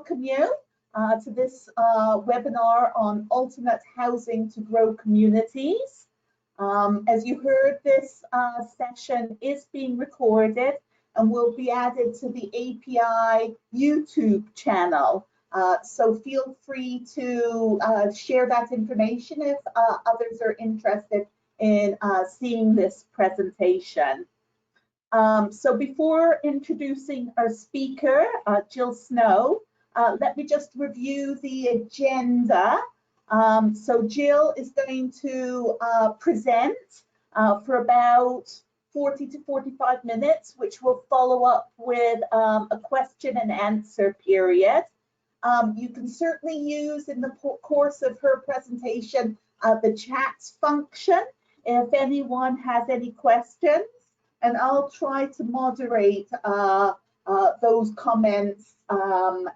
welcome you to this webinar on alternate housing to grow communities. As you heard, this session is being recorded and will be added to the API YouTube channel. So feel free to share that information if others are interested in seeing this presentation. So before introducing our speaker, Jill Snow, let me just review the agenda. So Jill is going to present for about 40 to 45 minutes, which will follow up with a question and answer period. You can certainly use in the course of her presentation the chat function if anyone has any questions. And I'll try to moderate those comments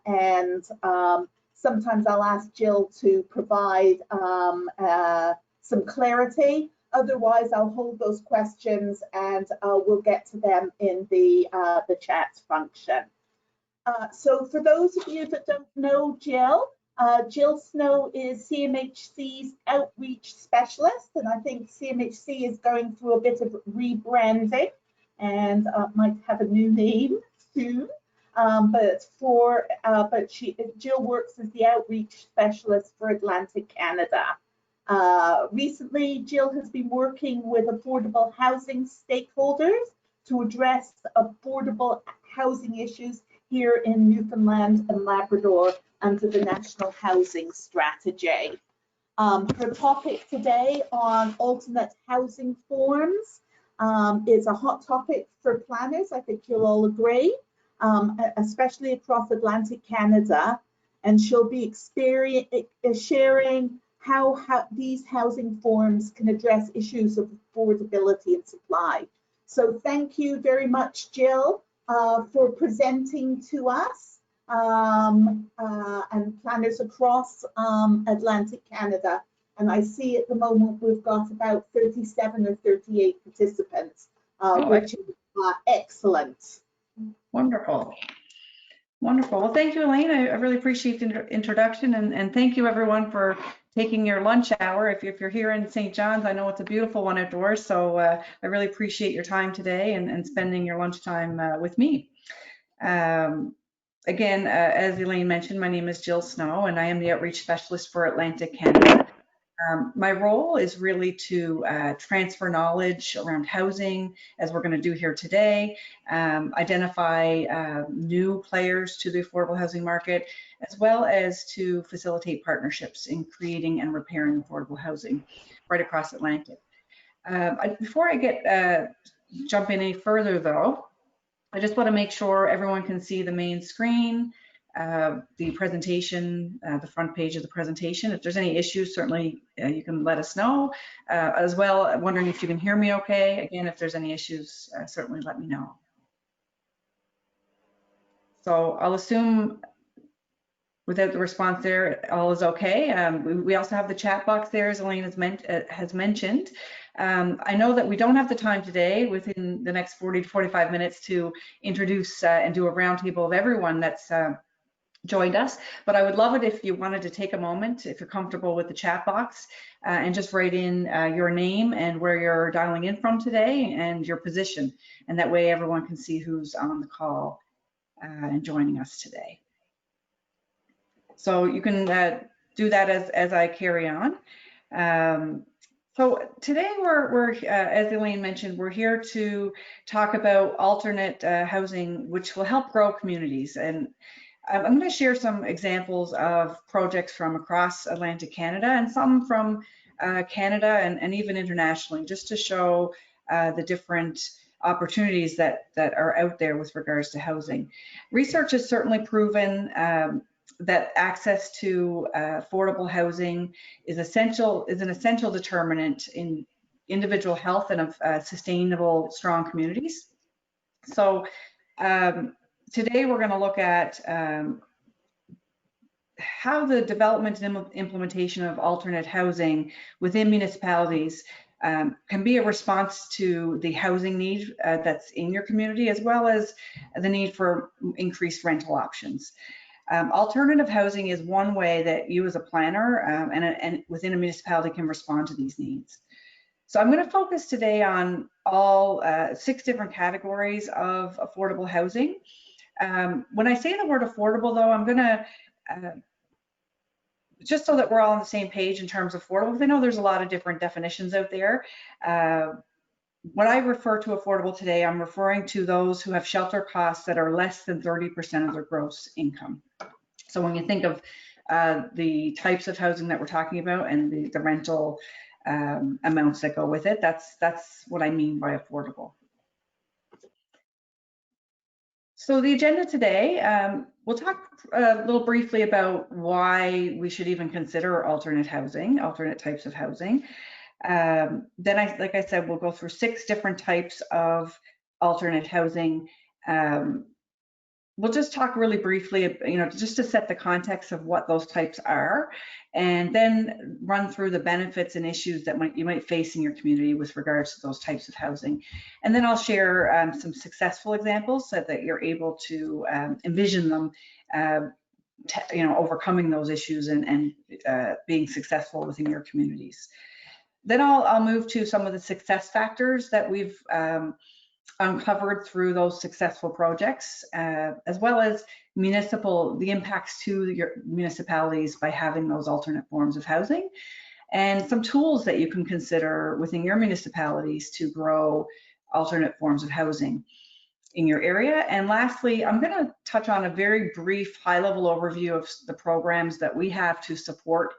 and sometimes I'll ask Jill to provide some clarity. Otherwise, I'll hold those questions and we'll get to them in the chat function. So for those of you that don't know Jill, Jill Snow is CMHC's outreach specialist, and I think CMHC is going through a bit of rebranding and might have a new name soon. Jill works as the outreach specialist for Atlantic Canada. Recently, Jill has been working with affordable housing stakeholders to address affordable housing issues here in Newfoundland and Labrador under the National Housing Strategy. Her topic today on alternate housing forms is a hot topic for planners. I think you'll all agree, especially across Atlantic Canada. And she'll be sharing how these housing forms can address issues of affordability and supply. So thank you very much, Jill, for presenting to us and planners across Atlantic Canada. And I see at the moment we've got about 37 or 38 participants, which is excellent. Wonderful. Wonderful. Well, thank you, Elaine. I really appreciate the introduction, and thank you everyone for taking your lunch hour. If you're here in St. John's, I know it's a beautiful one outdoors, so I really appreciate your time today and spending your lunchtime with me. Again, as Elaine mentioned, my name is Jill Snow, and I am the outreach specialist for Atlantic Canada. My role is really to transfer knowledge around housing, as we're going to do here today, identify new players to the affordable housing market, as well as to facilitate partnerships in creating and repairing affordable housing right across Atlantic. Before I jump in any further though, I just want to make sure everyone can see the main screen, the presentation, the front page of the presentation. If there's any issues, certainly you can let us know. As well, I'm wondering if you can hear me okay. Again, if there's any issues, certainly let me know. So I'll assume without the response there, all is okay. We also have the chat box there, as Elaine has mentioned. I know that we don't have the time today within the next 40 to 45 minutes to introduce and do a roundtable of everyone that's joined us, but I would love it if you wanted to take a moment, if you're comfortable with the chat box, and just write in your name and where you're dialing in from today and your position, and that way everyone can see who's on the call and joining us today. So you can do that as I carry on. So today we're as Elaine mentioned, we're here to talk about alternate housing, which will help grow communities. And I'm going to share some examples of projects from across Atlantic Canada and some from Canada and even internationally, just to show the different opportunities that are out there with regards to housing. Research has certainly proven that access to affordable housing is an essential determinant in individual health and of sustainable, strong communities. So today we're going to look at how the development and implementation of alternate housing within municipalities can be a response to the housing need that's in your community, as well as the need for increased rental options. Alternative housing is one way that you as a planner and within a municipality can respond to these needs. So I'm going to focus today on all 6 different categories of affordable housing. When I say the word affordable, though, I'm going to, just so that we're all on the same page in terms of affordable, because I know there's a lot of different definitions out there. When I refer to affordable today, I'm referring to those who have shelter costs that are less than 30% of their gross income. So when you think of the types of housing that we're talking about and the rental amounts that go with it, that's what I mean by affordable. So the agenda today, we'll talk a little briefly about why we should even consider alternate housing, alternate types of housing. Then, like I said, we'll go through 6 different types of alternate housing. We'll just talk really briefly, just to set the context of what those types are, and then run through the benefits and issues that you might face in your community with regards to those types of housing. And then I'll share some successful examples so that you're able to envision them, overcoming those issues and being successful within your communities. Then I'll move to some of the success factors that we've uncovered through those successful projects, as well as the impacts to your municipalities by having those alternate forms of housing, and some tools that you can consider within your municipalities to grow alternate forms of housing in your area. And lastly, I'm going to touch on a very brief high-level overview of the programs that we have to support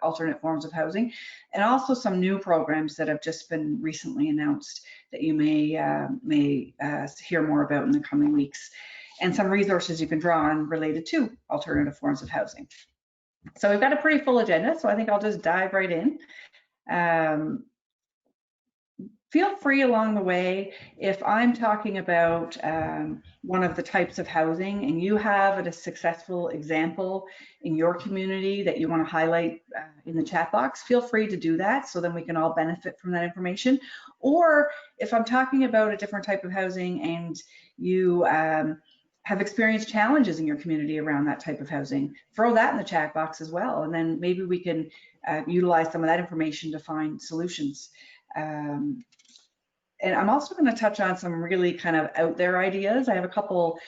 alternate forms of housing, and also some new programs that have just been recently announced that you may hear more about in the coming weeks, and some resources you can draw on related to alternative forms of housing. So we've got a pretty full agenda, so I think I'll just dive right in. Feel free along the way, if I'm talking about one of the types of housing and you have a successful example in your community that you want to highlight in the chat box, feel free to do that so then we can all benefit from that information. Or if I'm talking about a different type of housing and you have experienced challenges in your community around that type of housing, throw that in the chat box as well. And then maybe we can utilize some of that information to find solutions. And I'm also going to touch on some really kind of out there ideas. I have a couple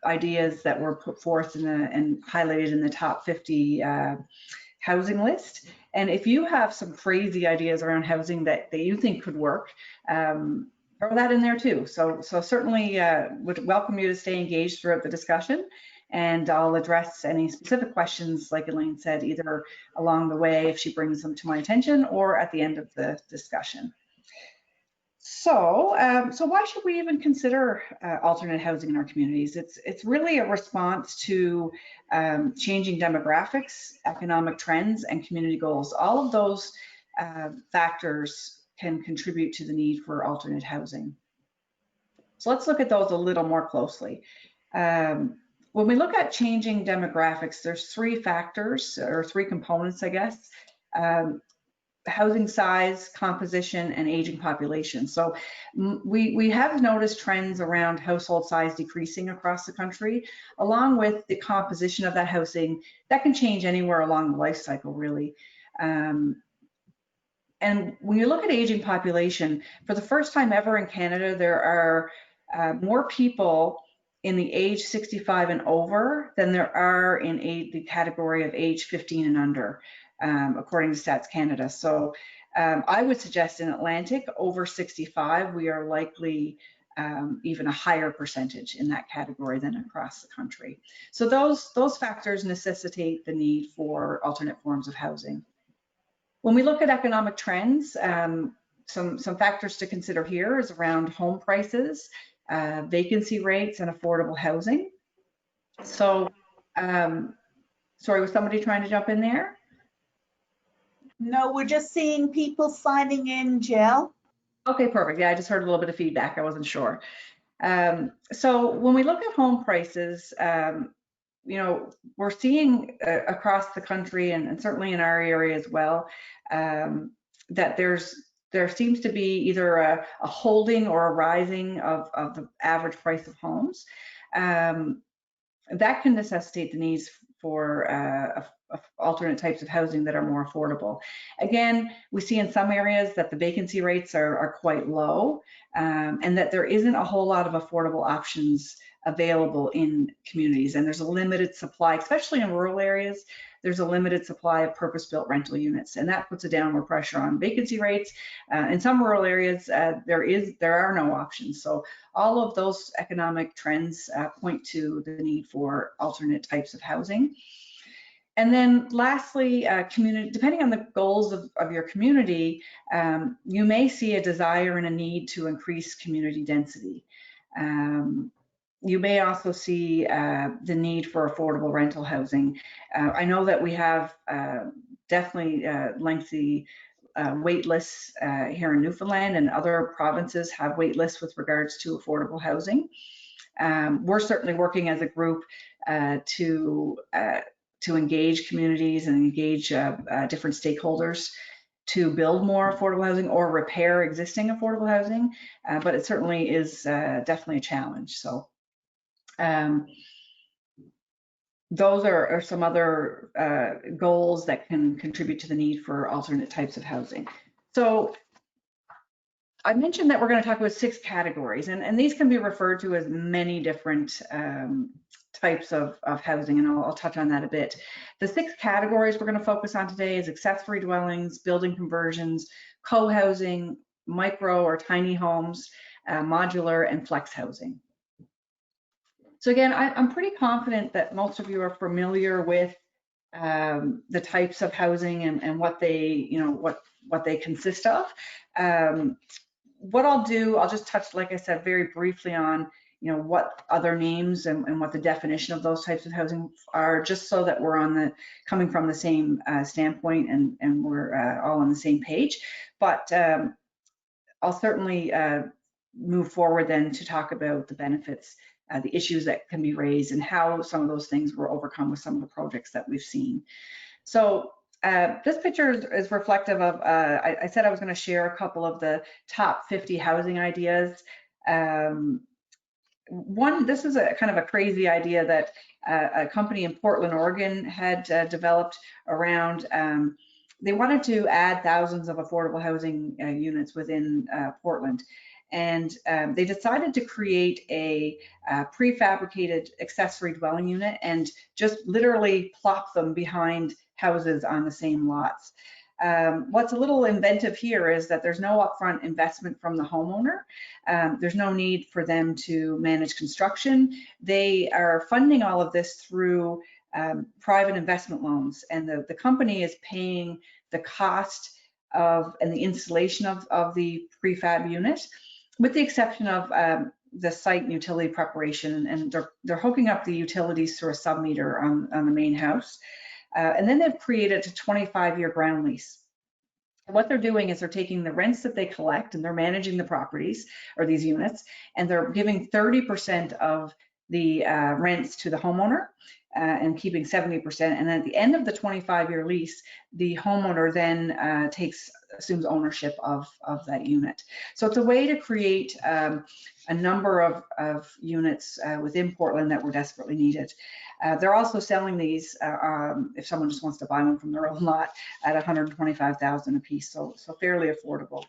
ideas that were put forth and highlighted in the top 50 housing list. And if you have some crazy ideas around housing that you think could work, throw that in there too. So certainly would welcome you to stay engaged throughout the discussion. And I'll address any specific questions, like Elaine said, either along the way if she brings them to my attention or at the end of the discussion. So why should we even consider alternate housing in our communities? It's really a response to changing demographics, economic trends, and community goals. All of those factors can contribute to the need for alternate housing. So let's look at those a little more closely. When we look at changing demographics, there's 3 factors, or 3 components, I guess. Housing size, composition, and aging population. So we have noticed trends around household size decreasing across the country, along with the composition of that housing that can change anywhere along the life cycle, really. And when you look at aging population, for the first time ever in Canada, there are more people in the age 65 and over than there are in the category of age 15 and under. According to Stats Canada. So I would suggest in Atlantic, over 65, we are likely even a higher percentage in that category than across the country. So those factors necessitate the need for alternate forms of housing. When we look at economic trends, some factors to consider here is around home prices, vacancy rates, and affordable housing. So, sorry, was somebody trying to jump in there? No, we're just seeing people signing in, Jill. Okay, perfect. Yeah, I just heard a little bit of feedback. I wasn't sure. So when we look at home prices, we're seeing across the country and certainly in our area as well, that there seems to be either a holding or a rising of the average price of homes. that can necessitate the needs for alternate types of housing that are more affordable. Again, we see in some areas that the vacancy rates are quite low, and that there isn't a whole lot of affordable options available in communities, and there's a limited supply, especially in rural areas. There's a limited supply of purpose-built rental units, and that puts a downward pressure on vacancy rates. In some rural areas, there are no options. So all of those economic trends point to the need for alternate types of housing. And then lastly, depending on the goals of your community, you may see a desire and a need to increase community density. You may also see the need for affordable rental housing. I know that we have definitely lengthy wait lists here in Newfoundland, and other provinces have wait lists with regards to affordable housing. We're certainly working as a group to engage communities and engage different stakeholders to build more affordable housing or repair existing affordable housing, but it certainly is definitely a challenge. So those are some other goals that can contribute to the need for alternate types of housing. So I mentioned that we're going to talk about 6 categories, and these can be referred to as many different types of housing, and I'll touch on that a bit. The 6 categories we're going to focus on today is accessory dwellings, building conversions, co-housing, micro or tiny homes, modular, and flex housing. So again, I'm pretty confident that most of you are familiar with the types of housing and what they, what they consist of. What I'll do, I'll just touch, like I said, very briefly on, what other names and what the definition of those types of housing are, just so that we're coming from the same standpoint and we're all on the same page. But I'll certainly move forward then to talk about the benefits, the issues that can be raised, and how some of those things were overcome with some of the projects that we've seen. So this picture is reflective of, I said I was going to share a couple of the top 50 housing ideas. This is a kind of a crazy idea that a company in Portland, Oregon had developed around, they wanted to add thousands of affordable housing units within Portland. And they decided to create a prefabricated accessory dwelling unit and just literally plop them behind houses on the same lots. What's a little inventive here is that there's no upfront investment from the homeowner. There's no need for them to manage construction. They are funding all of this through private investment loans, and the company is paying the cost of and the installation of the prefab unit, with the exception of the site and utility preparation, and they're hooking up the utilities through a sub-meter on the main house. And then they've created a 25-year ground lease. And what they're doing is they're taking the rents that they collect and they're managing the properties or these units, and they're giving 30% of the rents to the homeowner and keeping 70%. And then at the end of the 25-year lease, the homeowner then assumes ownership of that unit. So it's a way to create a number of units within Portland that were desperately needed. They're also selling these if someone just wants to buy one from their own lot at $125,000 a piece, so fairly affordable.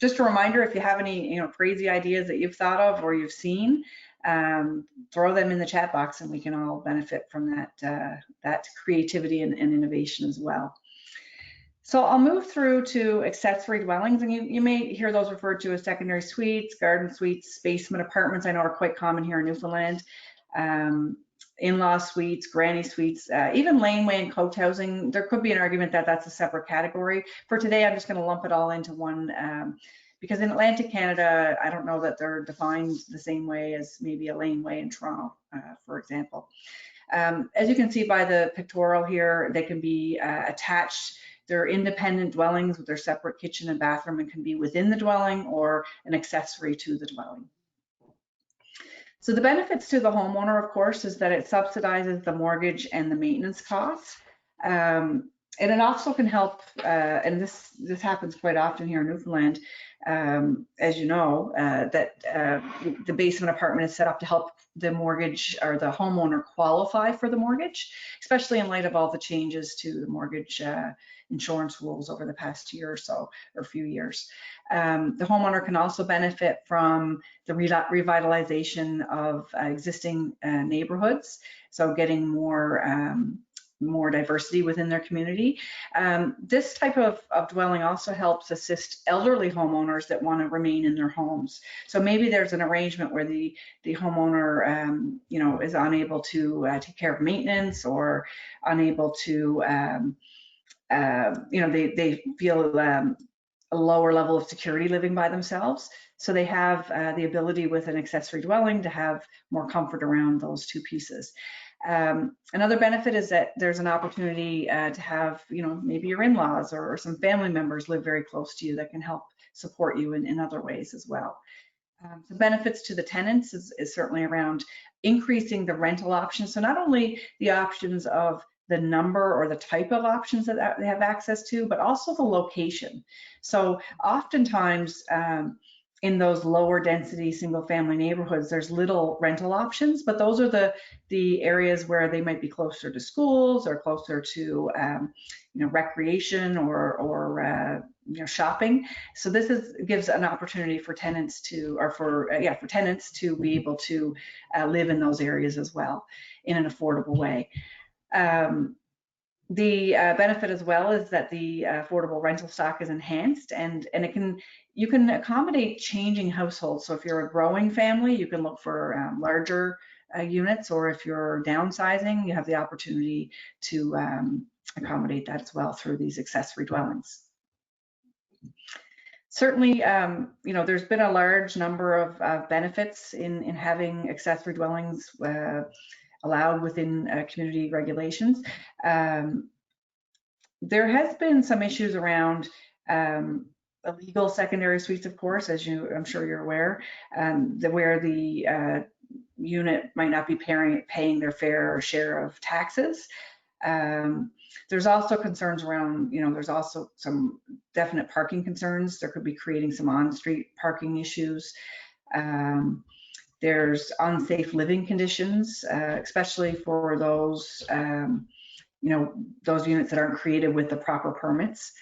Just a reminder, if you have any crazy ideas that you've thought of or you've seen, throw them in the chat box, and we can all benefit from that creativity and innovation as well. So I'll move through to accessory dwellings, and you may hear those referred to as secondary suites, garden suites, basement apartments. I know are quite common here in Newfoundland. In-law suites, granny suites, even laneway and coach housing. There could be an argument that that's a separate category. For today, I'm just going to lump it all into one, because in Atlantic Canada, I don't know that they're defined the same way as maybe a laneway in Toronto, for example. As you can see by the pictorial here, they can be attached. They're independent dwellings with their separate kitchen and bathroom, and can be within the dwelling or an accessory to the dwelling. So the benefits to the homeowner, of course, is that it subsidizes the mortgage and the maintenance costs. And it also can help, and this happens quite often here in Newfoundland, as you know, that the basement apartment is set up to help the mortgage or the homeowner qualify for the mortgage, especially in light of all the changes to the mortgage insurance rules over the past year or so, or few years. The homeowner can also benefit from the revitalization of existing neighborhoods, so getting more diversity within their community. This type of dwelling also helps assist elderly homeowners that want to remain in their homes. So maybe there's an arrangement where the homeowner, you know, is unable to take care of maintenance, or unable to, you know, they feel a lower level of security living by themselves. So they have the ability with an accessory dwelling to have more comfort around those two pieces. Another benefit is that there's an opportunity to have, you know, maybe your in-laws or some family members live very close to you that can help support you in other ways as well. The benefits to the tenants is certainly around increasing the rental options. So not only the options of the number or the type of options that they have access to, but also the location. So oftentimes, in those lower density single family neighborhoods, there's little rental options, but those are the areas where they might be closer to schools or closer to you know, recreation or you know, shopping. So this gives an opportunity for tenants to, or for tenants to be able to live in those areas as well in an affordable way. The benefit as well is that the affordable rental stock is enhanced, and you can accommodate changing households. So if you're a growing family, you can look for larger units, or if you're downsizing, you have the opportunity to accommodate that as well through these accessory dwellings. Certainly, you know, there's been a large number of benefits in having accessory dwellings allowed within community regulations. There has been some issues around illegal secondary suites, of course, as I'm sure you're aware, where the unit might not be paying their fair share of taxes. There's also concerns around, you know, there's also some definite parking concerns. There could be creating some on-street parking issues. There's unsafe living conditions, especially for those, you know, those units that aren't created with the proper permits.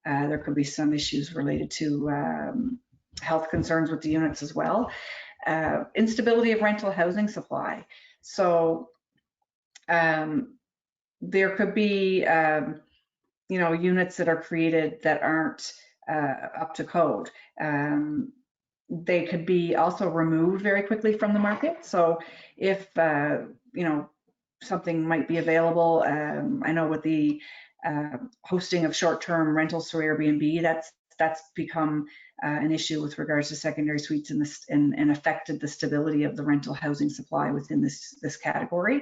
There could be some issues related to health concerns with the units as well. Instability of rental housing supply. So there could be, you know, units that are created that aren't up to code. They could be also removed very quickly from the market. So if, you know, something might be available, I know with the hosting of short-term rentals through Airbnb, that's become an issue with regards to secondary suites and affected the stability of the rental housing supply within this category.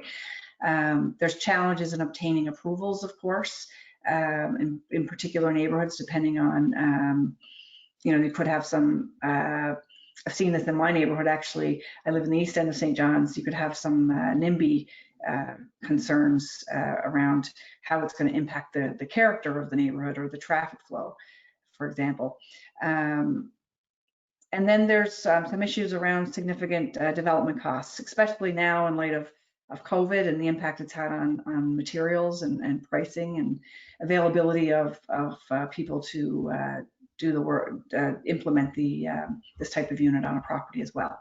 There's challenges in obtaining approvals, of course, in particular neighborhoods, depending on, you know, you could have some, I've seen this in my neighborhood, actually. I live in the east end of St. John's. You could have some NIMBY concerns around how it's going to impact the character of the neighborhood or the traffic flow, for example. And then there's some issues around significant development costs, especially now in light of COVID and the impact it's had on materials and pricing and availability of people to do the work, implement this type of unit on a property as well.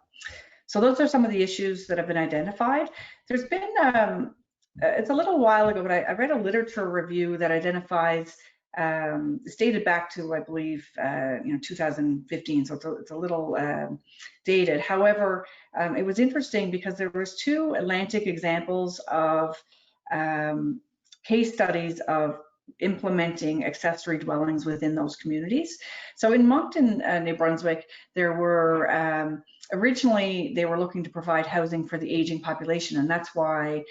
So those are some of the issues that have been identified. There's been, it's a little while ago, but I read a literature review that identifies, it's dated back to, I believe, you know, 2015, so it's a little dated. However, it was interesting because there was 2 Atlantic examples of case studies of implementing accessory dwellings within those communities. So in Moncton, New Brunswick, there were originally they were looking to provide housing for the aging population, and that's why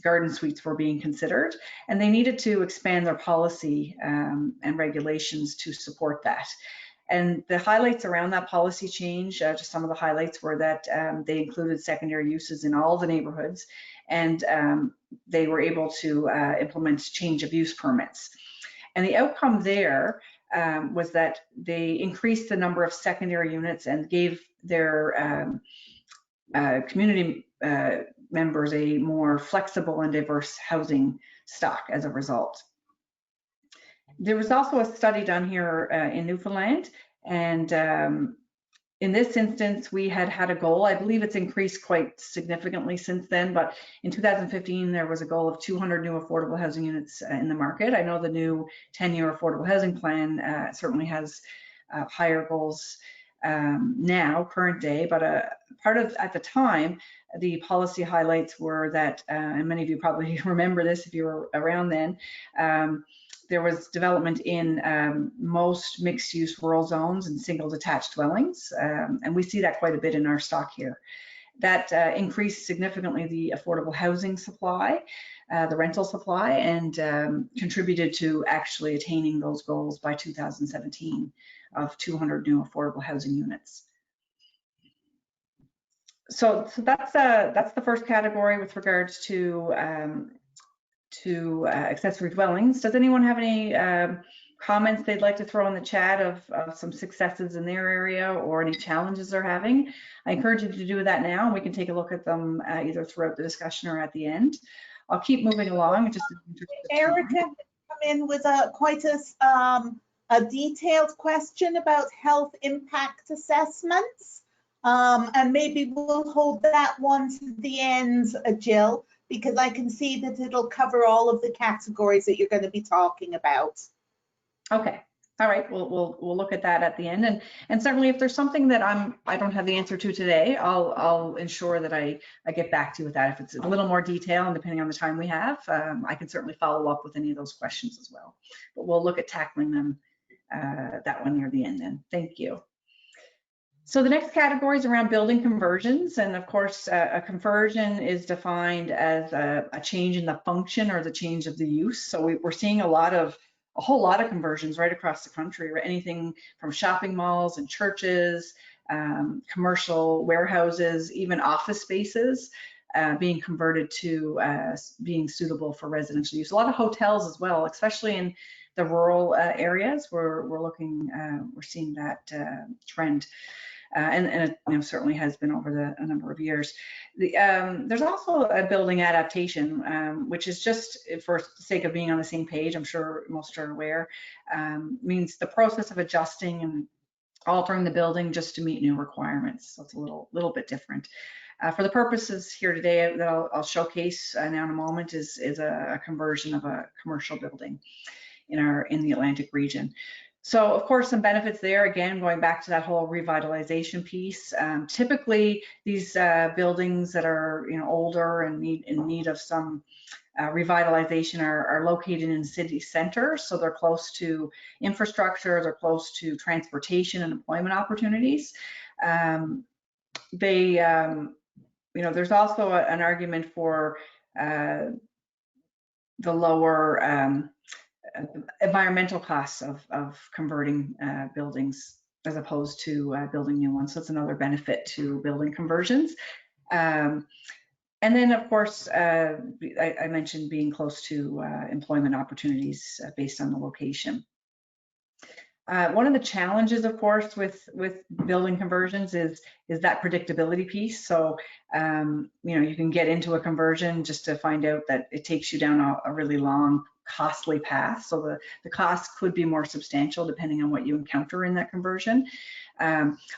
garden suites were being considered, and they needed to expand their policy and regulations to support that. And the highlights around that policy change, just some of the highlights were that they included secondary uses in all the neighborhoods, and they were able to implement change of use permits. And the outcome there was that they increased the number of secondary units and gave their community members a more flexible and diverse housing stock as a result. There was also a study done here in Newfoundland, and in this instance, we had a goal. I believe it's increased quite significantly since then, but in 2015, there was a goal of 200 new affordable housing units in the market. I know the new 10-year affordable housing plan certainly has higher goals now, current day, but part of, at the time, the policy highlights were that, and many of you probably remember this if you were around then, there was development in most mixed-use rural zones and single detached dwellings, and we see that quite a bit in our stock here. That increased significantly the affordable housing supply, the rental supply, and contributed to actually attaining those goals by 2017 of 200 new affordable housing units. So that's the first category with regards to accessory dwellings. Does anyone have any comments they'd like to throw in the chat of some successes in their area or any challenges they're having? I encourage you to do that now, and we can take a look at them either throughout the discussion or at the end. I'll keep moving along. Just Erica come in with quite a detailed question about health impact assessments, and maybe we'll hold that one to the end, Jill, because I can see that it'll cover all of the categories that you're going to be talking about. Okay. All right. We'll look at that at the end, and certainly if there's something that I don't have the answer to today, I'll ensure that I get back to you with that. If it's a little more detail and depending on the time we have, I can certainly follow up with any of those questions as well. But we'll look at tackling them that one near the end then. Thank you. So the next category is around building conversions, and of course a conversion is defined as a change in the function or the change of the use. So we're seeing a whole lot of conversions right across the country, anything from shopping malls and churches, commercial warehouses, even office spaces being converted to being suitable for residential use. A lot of hotels as well, especially in the rural areas. We're seeing that trend. And it certainly has been over a number of years. There's also a building adaptation, which is just for the sake of being on the same page, I'm sure most are aware, means the process of adjusting and altering the building just to meet new requirements. So it's a little bit different. For the purposes here today that I'll showcase now in a moment is a conversion of a commercial building in the Atlantic region. So of course, some benefits there, again, going back to that whole revitalization piece. Typically, these buildings that are older and in need of some revitalization are located in city centers. So they're close to infrastructure, they're close to transportation and employment opportunities. There's also an argument for the lower environmental costs of converting buildings as opposed to building new ones. So it's another benefit to building conversions. And then, of course, I mentioned being close to employment opportunities based on the location. One of the challenges, of course, with building conversions is that predictability piece. So, you can get into a conversion just to find out that it takes you down a really long, costly path. So the cost could be more substantial depending on what you encounter in that conversion.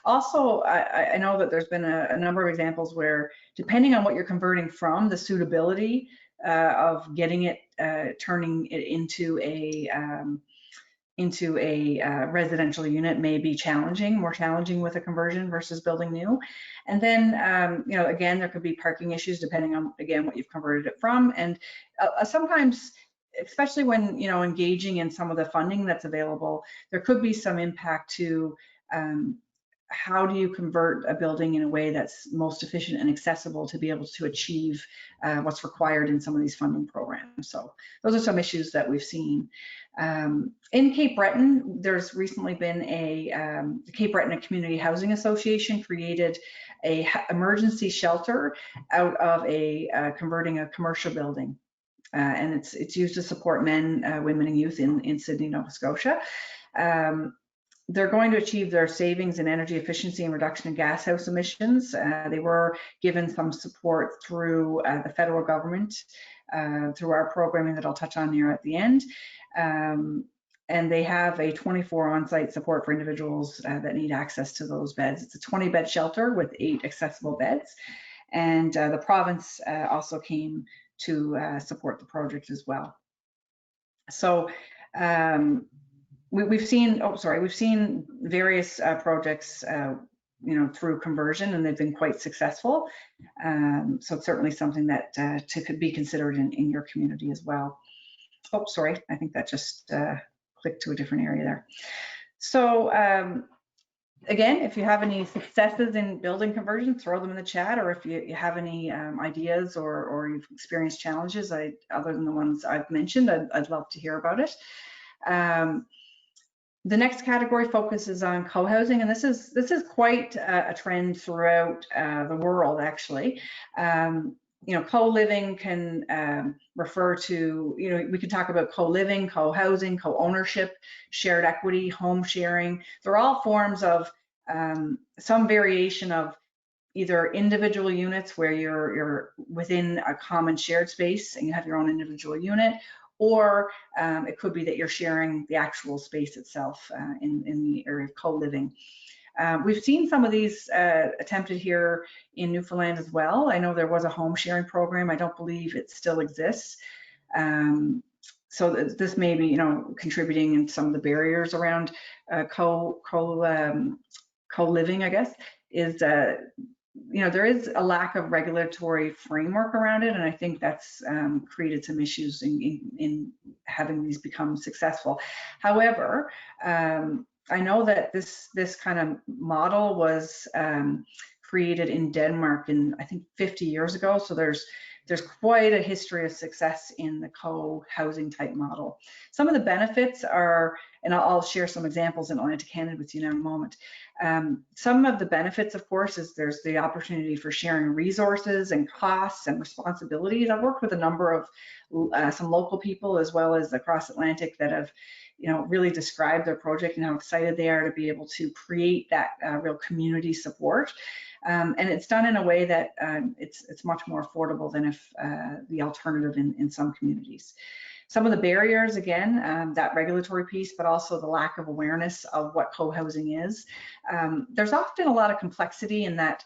Also, I know that there's been a number of examples where, depending on what you're converting from, the suitability of getting it, turning it into a residential unit may be more challenging with a conversion versus building new. And then, again, there could be parking issues depending on, again, what you've converted it from. And sometimes, especially when, engaging in some of the funding that's available, there could be some impact to how do you convert a building in a way that's most efficient and accessible to be able to achieve what's required in some of these funding programs. So those are some issues that we've seen. In Cape Breton, there's recently been the Cape Breton Community Housing Association created a emergency shelter out of converting a commercial building. And it's used to support men, women, and youth in Sydney, Nova Scotia. they're going to achieve their savings in energy efficiency and reduction in gas house emissions. They were given some support through the federal government, through our programming that I'll touch on here at the end. And they have a 24 on-site support for individuals that need access to those beds. It's a 20-bed shelter with 8 accessible beds. And the province also came to support the project as well. So we've seen various projects, through conversion, and they've been quite successful. So it's certainly something that could be considered in your community as well. Oh, sorry, I think that just clicked to a different area there. So again, if you have any successes in building conversion, throw them in the chat, or if you have any ideas or you've experienced challenges other than the ones I've mentioned, I'd love to hear about it. The next category focuses on co-housing, and this is quite a trend throughout the world, actually. Co-living can refer to, we can talk about co-living, co-housing, co-ownership, shared equity, home sharing. They're all forms of some variation of either individual units where you're within a common shared space and you have your own individual unit, or it could be that you're sharing the actual space itself in the area of co-living. We've seen some of these attempted here in Newfoundland as well. I know there was a home sharing program. I don't believe it still exists. So this may be, contributing in some of the barriers around co-living, I guess, is there is a lack of regulatory framework around it, and I think that's created some issues in having these become successful. However, I know that this kind of model was created in Denmark in, I think, 50 years ago. So there's quite a history of success in the co-housing type model. Some of the benefits are, and I'll share some examples in Atlantic Canada with you now in a moment. Some of the benefits, of course, is there's the opportunity for sharing resources and costs and responsibilities. I've worked with a number of some local people as well as across Atlantic that have really described their project and how excited they are to be able to create that real community support. And it's done in a way that it's much more affordable than if the alternative in some communities. Some of the barriers, again, that regulatory piece, but also the lack of awareness of what co-housing is. There's often a lot of complexity in that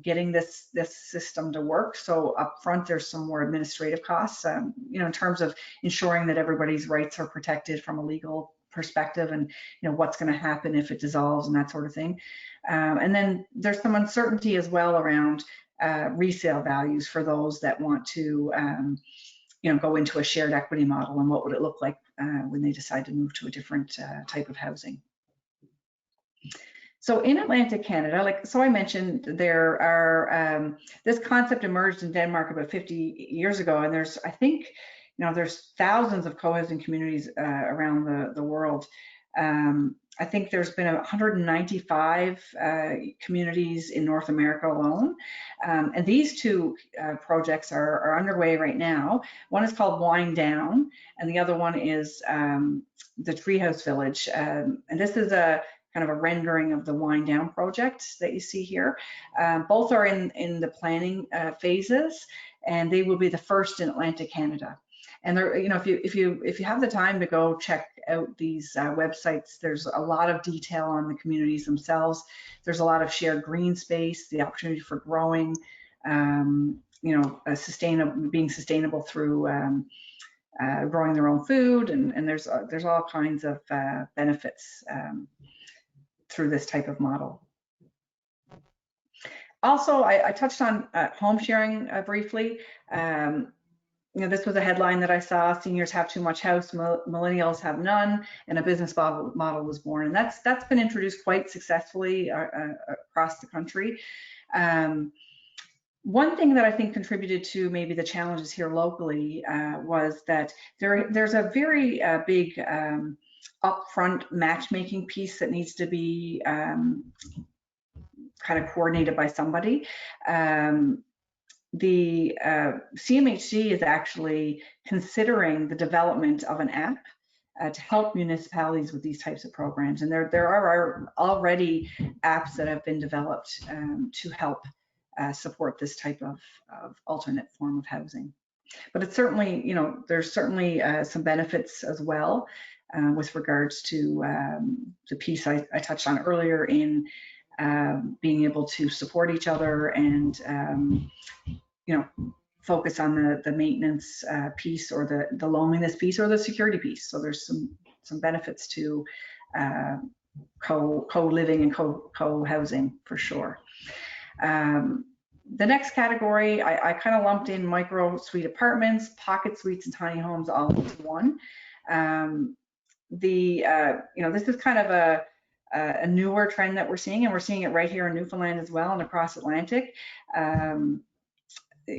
getting this system to work. So up front, there's some more administrative costs, in terms of ensuring that everybody's rights are protected from a legal perspective, and what's going to happen if it dissolves and that sort of thing. And then there's some uncertainty as well around resale values for those that want to go into a shared equity model, and what would it look like when they decide to move to a different type of housing. So in Atlantic Canada, so I mentioned, there are, this concept emerged in Denmark about 50 years ago, and there's, I think, there's thousands of co-housing communities around the world. I think there's been 195 communities in North America alone. And these two projects are underway right now. One is called Wind Down, and the other one is the Treehouse Village. And this is a kind of a rendering of the Wind Down project that you see here. Both are in the planning phases, and they will be the first in Atlantic Canada. And there, if you have the time to go check out these websites, there's a lot of detail on the communities themselves. There's a lot of shared green space, the opportunity for growing, being sustainable through growing their own food, and there's all kinds of benefits through this type of model. Also, I touched on home sharing briefly. This was a headline that I saw: seniors have too much house, millennials have none, and a business model was born. And that's been introduced quite successfully across the country. One thing that I think contributed to maybe the challenges here locally was that there's a very big upfront matchmaking piece that needs to be kind of coordinated by somebody. The CMHC is actually considering the development of an app to help municipalities with these types of programs. And there are already apps that have been developed to help support this type of alternate form of housing. But it's certainly, you know, there's certainly some benefits as well with regards to the piece I touched on earlier in being able to support each other and, you know, focus on the maintenance piece or the loneliness piece or the security piece. So there's some benefits to co-living and co-housing for sure. The next category, I kind of lumped in micro suite apartments, pocket suites, and tiny homes all into one. You know, this is kind of a newer trend that we're seeing, and we're seeing it right here in Newfoundland as well and across Atlantic.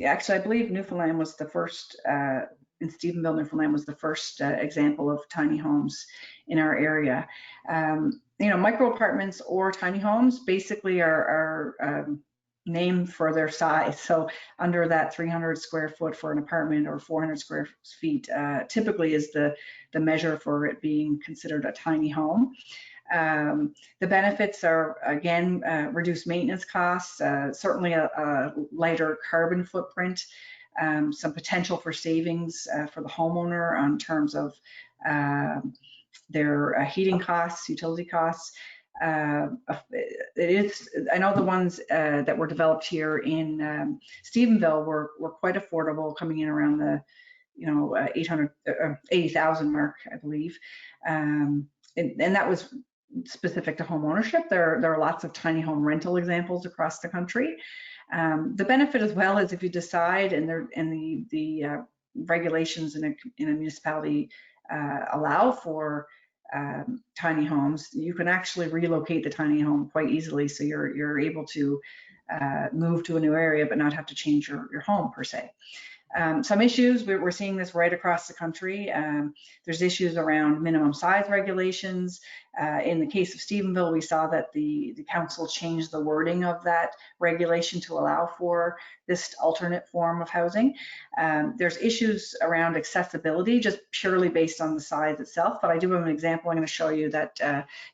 Actually, I believe Newfoundland was the first, in Stephenville, Newfoundland was the first example of tiny homes in our area. You know, micro apartments or tiny homes basically are named for their size. So under that 300 square foot for an apartment or 400 square feet typically is the measure for it being considered a tiny home. The benefits are, again, reduced maintenance costs, certainly a lighter carbon footprint, some potential for savings for the homeowner in terms of their heating costs, utility costs. I know the ones that were developed here in Stephenville were quite affordable, coming in around the, you know, 80,000 mark, I believe. And that was specific to home ownership. There are lots of tiny home rental examples across the country. The benefit as well is if you decide, and the regulations in a municipality allow for tiny homes, you can actually relocate the tiny home quite easily. So you're able to move to a new area but not have to change your home per se. Some issues, we're seeing this right across the country. There's issues around minimum size regulations. In the case of Stephenville, we saw that the council changed the wording of that regulation to allow for this alternate form of housing. There's issues around accessibility, just purely based on the size itself. But I do have an example I'm going to show you that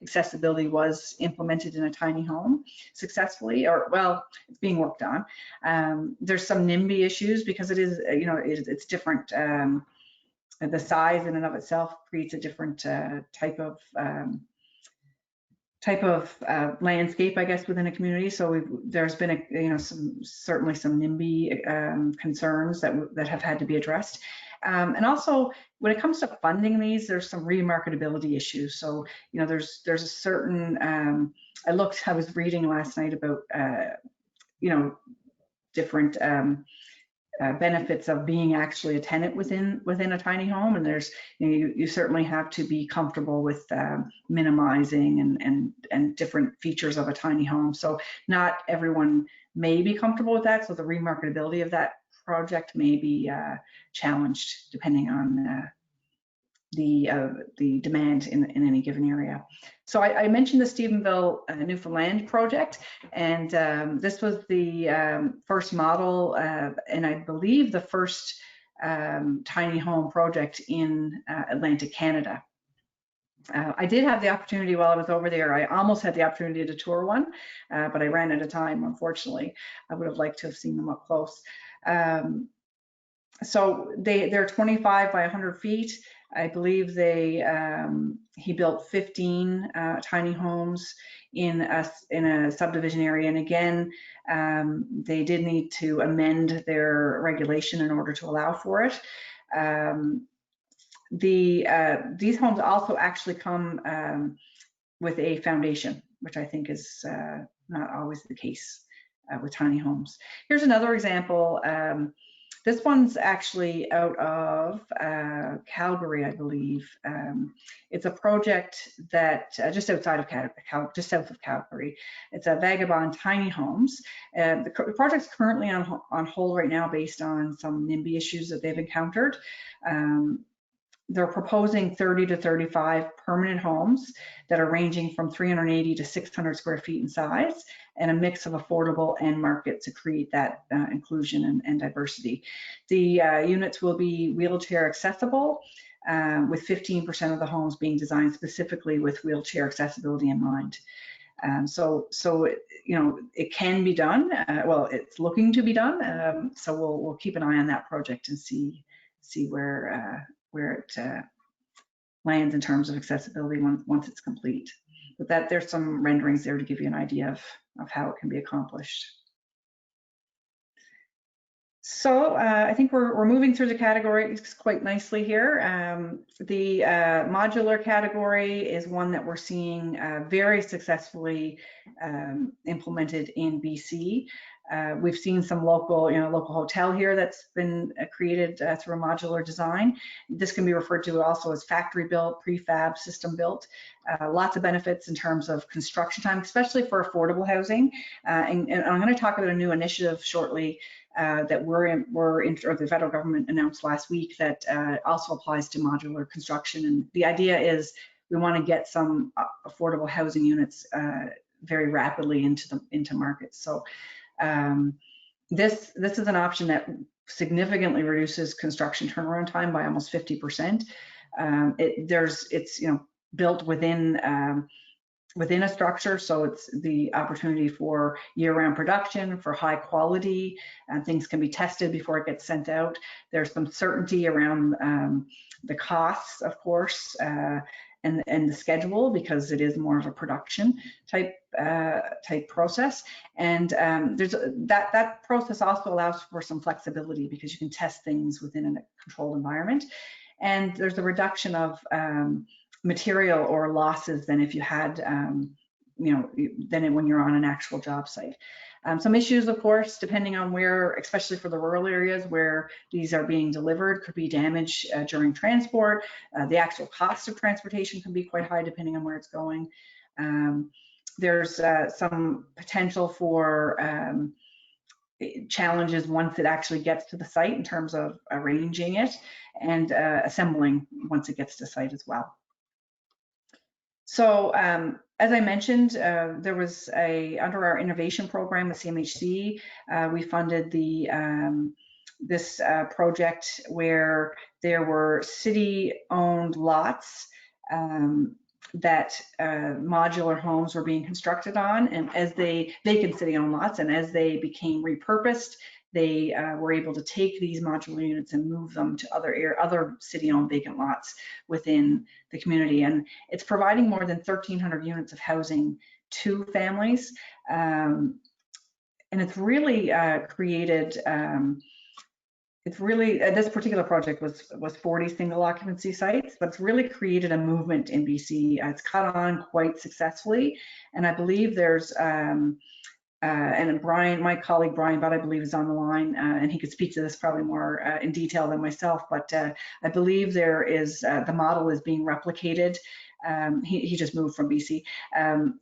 accessibility was implemented in a tiny home successfully, or well, it's being worked on. There's some NIMBY issues because it is, you know, it's different. The size in and of itself creates a different type of landscape, I guess, within a community. So there's been certainly some NIMBY concerns that have had to be addressed. And also, when it comes to funding these, there's some remarketability issues. So, you know, there's a certain, I was reading last night about, you know, different benefits of being actually a tenant within a tiny home, and there's, you know, you certainly have to be comfortable with minimizing and different features of a tiny home. So not everyone may be comfortable with that. So the remarketability of that project may be challenged depending on the demand in any given area. So I mentioned the Stephenville, Newfoundland project, and this was the first model and I believe the first tiny home project in Atlantic Canada. I did have the opportunity while I was over there. I almost had the opportunity to tour one, but I ran out of time, unfortunately. I would have liked to have seen them up close. So they're 25 by 100 feet. I believe he built 15 tiny homes in a subdivision area. And again, they did need to amend their regulation in order to allow for it. These homes also actually come with a foundation, which I think is not always the case with tiny homes. Here's another example. This one's actually out of Calgary, I believe. It's a project that just outside of just south of Calgary. It's a Vagabond tiny homes. The project's currently on hold right now based on some NIMBY issues that they've encountered. They're proposing 30 to 35 permanent homes that are ranging from 380 to 600 square feet in size, and a mix of affordable and market to create that inclusion and diversity. The units will be wheelchair accessible. with 15% of the homes being designed specifically with wheelchair accessibility in mind. So it can be done. Well, it's looking to be done. So we'll keep an eye on that project and see where it lands in terms of accessibility once it's complete. But there's some renderings there to give you an idea of how it can be accomplished. So I think we're moving through the categories quite nicely here. The modular category is one that we're seeing very successfully implemented in BC. We've seen some local hotel here that's been created through a modular design. This can be referred to also as factory built, prefab, system built. Lots of benefits in terms of construction time, especially for affordable housing. And I'm going to talk about a new initiative shortly that or the federal government announced last week that also applies to modular construction. And the idea is we want to get some affordable housing units very rapidly into markets. So this is an option that significantly reduces construction turnaround time by almost 50%. It's built within a structure, so it's the opportunity for year-round production, for high quality, and things can be tested before it gets sent out. There's some certainty around the costs, of course, and the schedule, because it is more of a production type process. And there's that process also allows for some flexibility because you can test things within a controlled environment. And there's a reduction of material or losses than if you had, than when you're on an actual job site. Some issues, of course, depending on where, especially for the rural areas where these are being delivered, could be damage during transport. The actual cost of transportation can be quite high depending on where it's going. There's some potential for challenges once it actually gets to the site in terms of arranging it and assembling once it gets to site as well. So as I mentioned, there was under our innovation program with CMHC, we funded this project where there were city-owned lots that modular homes were being constructed on, and as vacant city-owned lots, and as they became repurposed, they were able to take these modular units and move them to other city-owned vacant lots within the community. And it's providing more than 1,300 units of housing to families. And it's really created, this particular project was 40 single occupancy sites, but it's really created a movement in BC. It's caught on quite successfully. And I believe there's, and Brian, my colleague Brian Butt, I believe, is on the line, and he could speak to this probably more in detail than myself, but I believe there is, the model is being replicated. He just moved from BC.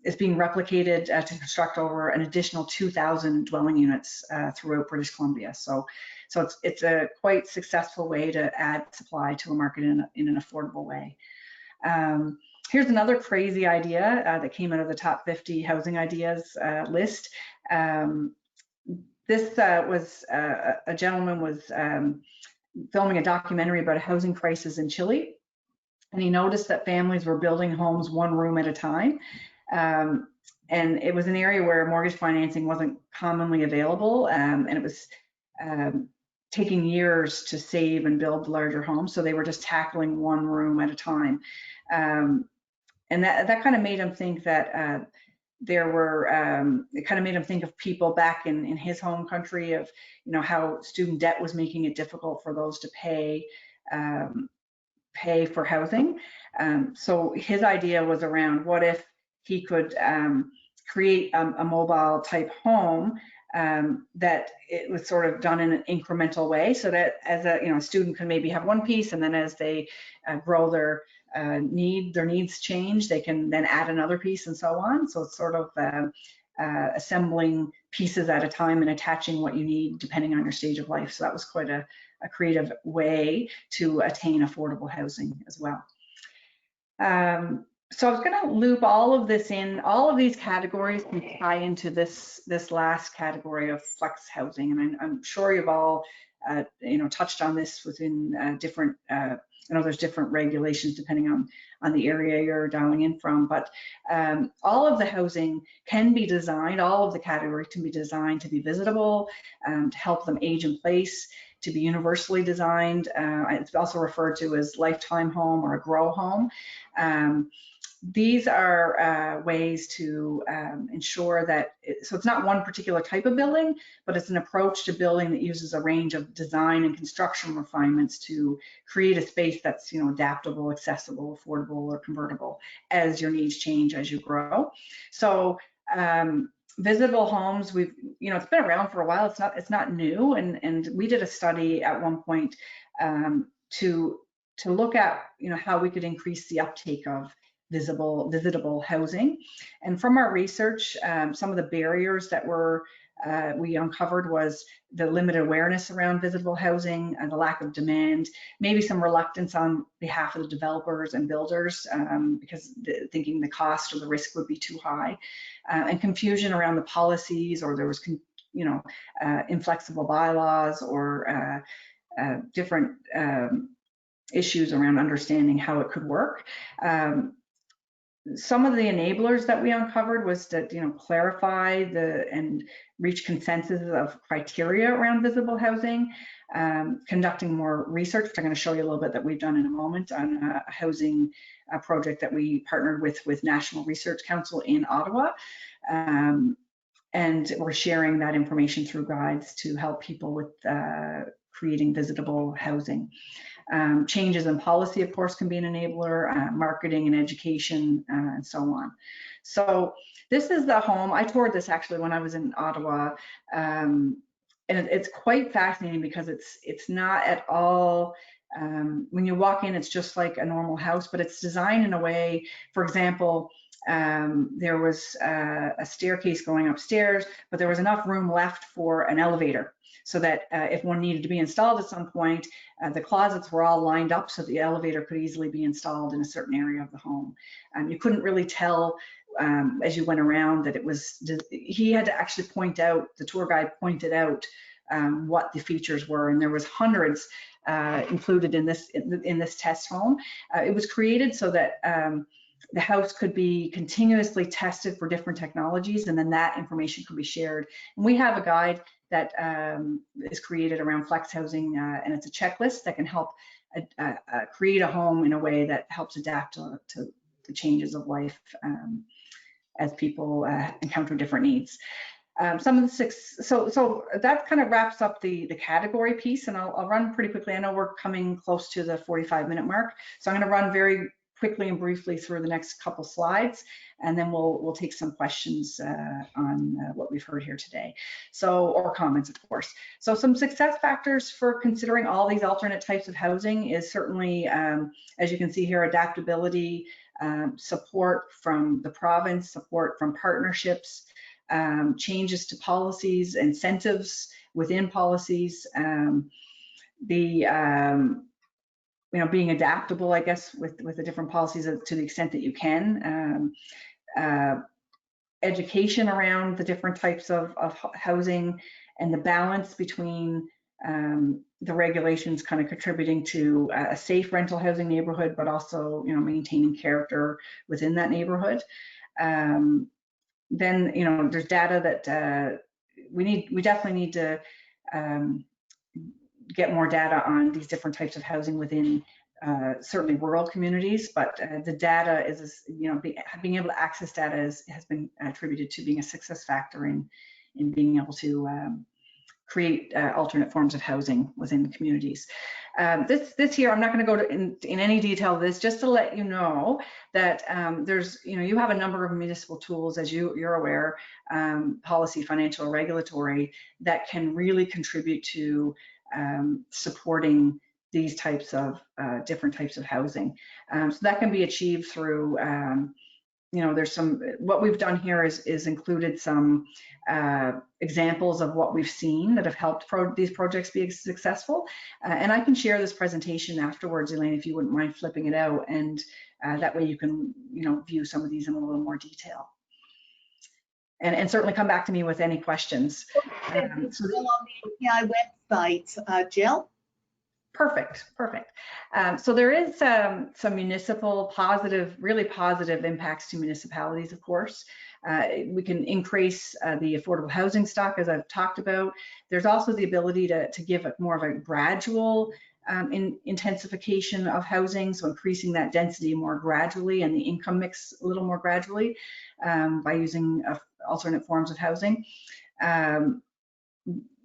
It's being replicated to construct over an additional 2,000 dwelling units throughout British Columbia. So it's a quite successful way to add supply to a market in an affordable way. Here's another crazy idea that came out of the top 50 housing ideas list. This was a gentleman was filming a documentary about a housing crisis in Chile, and he noticed that families were building homes one room at a time. And it was an area where mortgage financing wasn't commonly available, and it was taking years to save and build larger homes. So they were just tackling one room at a time. And that kind of made him think that it kind of made him think of people back in his home country of, how student debt was making it difficult for those to pay for housing. So his idea was around what if he could create a mobile type home that it was sort of done in an incremental way, so that as a student can maybe have one piece, and then as they grow their needs change, they can then add another piece and so on. So it's sort of assembling pieces at a time and attaching what you need depending on your stage of life. So that was quite a creative way to attain affordable housing as well. So I was going to loop all of this in. All of these categories can tie into this last category of flex housing, and I'm sure you've all touched on this within different, I know there's different regulations depending on the area you're dialing in from, but all of the housing can be designed, all of the categories can be designed to be visitable, to help them age in place, to be universally designed. It's also referred to as lifetime home or a grow home. These are ways to ensure that, so it's not one particular type of building, but it's an approach to building that uses a range of design and construction refinements to create a space that's, adaptable, accessible, affordable, or convertible as your needs change as you grow. So Visitable Homes, it's been around for a while. It's not new, and we did a study at one point to look at how we could increase the uptake of visitable housing. And from our research, some of the barriers that we uncovered was the limited awareness around visitable housing and the lack of demand, maybe some reluctance on behalf of the developers and builders because thinking the cost or the risk would be too high, and confusion around the policies, or there was inflexible bylaws or different issues around understanding how it could work. Some of the enablers that we uncovered was to clarify and reach consensus of criteria around visible housing, conducting more research, which I'm going to show you a little bit that we've done in a moment on a housing project that we partnered with National Research Council in Ottawa. And we're sharing that information through guides to help people with creating visitable housing. Changes in policy, of course, can be an enabler, marketing and education, and so on. So this is the home. I toured this actually when I was in Ottawa, and it's quite fascinating because it's not at all, when you walk in, it's just like a normal house, but it's designed in a way, for example, there was a staircase going upstairs, but there was enough room left for an elevator, so that if one needed to be installed at some point, the closets were all lined up so the elevator could easily be installed in a certain area of the home. You couldn't really tell as you went around that it was, he had to actually point out, the tour guide pointed out what the features were, and there was hundreds included in this test home. It was created so that the house could be continuously tested for different technologies, and then that information could be shared. And we have a guide that is created around flex housing, and it's a checklist that can help create a home in a way that helps adapt to the changes of life as people encounter different needs. Some of the so that kind of wraps up the category piece, and I'll run pretty quickly. I know we're coming close to the 45-minute mark, so I'm going to run very quickly and briefly through the next couple slides, and then we'll take some questions on what we've heard here today. So, or comments, of course. So some success factors for considering all these alternate types of housing is certainly, as you can see here, adaptability, support from the province, support from partnerships, changes to policies, incentives within policies, being adaptable, I guess, with the different policies to the extent that you can. Education around the different types of housing, and the balance between the regulations kind of contributing to a safe rental housing neighborhood, but also maintaining character within that neighborhood. Then there's data that we definitely need to get more data on these different types of housing within certainly rural communities, but the data is, being able to access data has been attributed to being a success factor in being able to create alternate forms of housing within communities. This here, I'm not going to go in any detail of this, just to let you know that there's, you have a number of municipal tools, as you're aware, policy, financial, regulatory, that can really contribute to supporting these types of different types of housing. So that can be achieved through, there's some, what we've done here is included some examples of what we've seen that have helped these projects be successful. And I can share this presentation afterwards, Elaine, if you wouldn't mind flipping it out, and that way you can, view some of these in a little more detail. and certainly come back to me with any questions. So on the API website, Jill. Perfect. So there is some municipal really positive impacts to municipalities, of course. We can increase the affordable housing stock, as I've talked about. There's also the ability to give it more of a gradual intensification of housing, so increasing that density more gradually and the income mix a little more gradually by using alternate forms of housing.